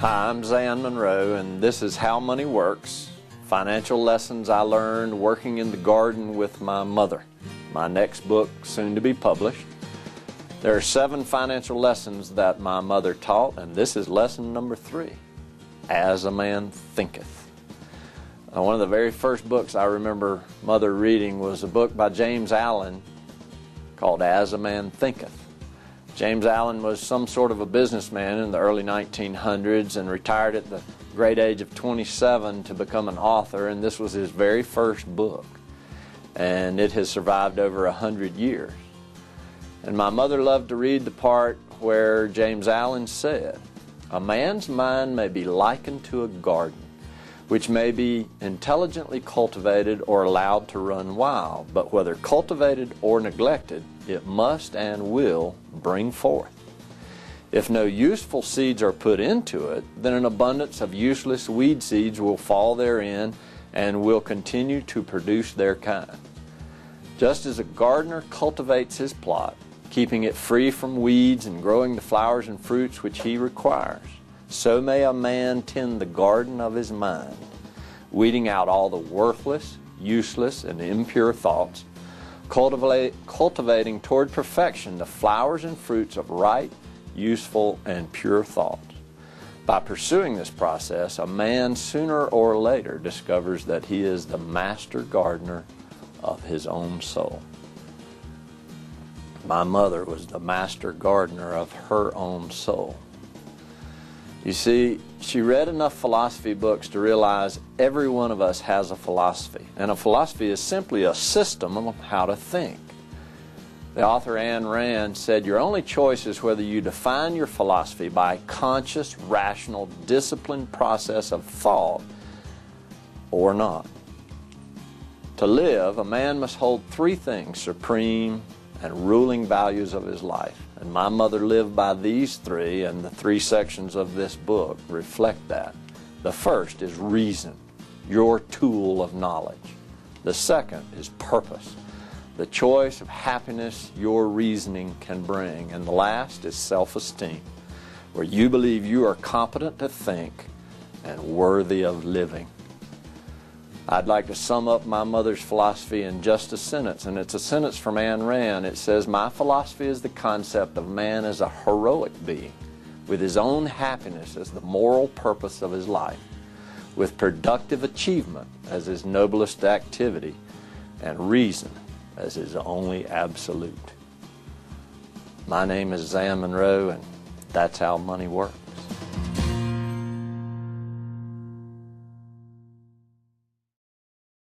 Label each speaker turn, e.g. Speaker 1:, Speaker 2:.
Speaker 1: Hi, I'm Zan Monroe, and this is How Money Works, financial lessons I learned working in the garden with my mother. My next book, soon to be published. There are 7 financial lessons that my mother taught, and this is lesson number 3, As a Man Thinketh. One of the very first books I remember Mother reading was a book by James Allen called As a Man Thinketh. James Allen was some sort of a businessman in the early 1900s and retired at the great age of 27 to become an author, and this was his very first book. And it has survived over 100 years. And my mother loved to read the part where James Allen said, "A man's mind may be likened to a garden, which may be intelligently cultivated or allowed to run wild, but whether cultivated or neglected, it must and will bring forth. If no useful seeds are put into it, then an abundance of useless weed seeds will fall therein and will continue to produce their kind. Just as a gardener cultivates his plot, keeping it free from weeds and growing the flowers and fruits which he requires, so may a man tend the garden of his mind, weeding out all the worthless, useless, and impure thoughts, cultivating toward perfection the flowers and fruits of right, useful, and pure thoughts. By pursuing this process, a man sooner or later discovers that he is the master gardener of his own soul." My mother was the master gardener of her own soul. You see, she read enough philosophy books to realize every one of us has a philosophy, and a philosophy is simply a system of how to think. The author Ayn Rand said, "Your only choice is whether you define your philosophy by a conscious, rational, disciplined process of thought or not. To live, a man must hold 3 things supreme and ruling values of his life." And my mother lived by these 3, and the 3 sections of this book reflect that. The first is reason, your tool of knowledge. The second is purpose, the choice of happiness your reasoning can bring. And the last is self-esteem, where you believe you are competent to think and worthy of living. I'd like to sum up my mother's philosophy in just a sentence, and it's a sentence from Ayn Rand. It says, "My philosophy is the concept of man as a heroic being, with his own happiness as the moral purpose of his life, with productive achievement as his noblest activity, and reason as his only absolute." My name is Zan Monroe, and that's how money works.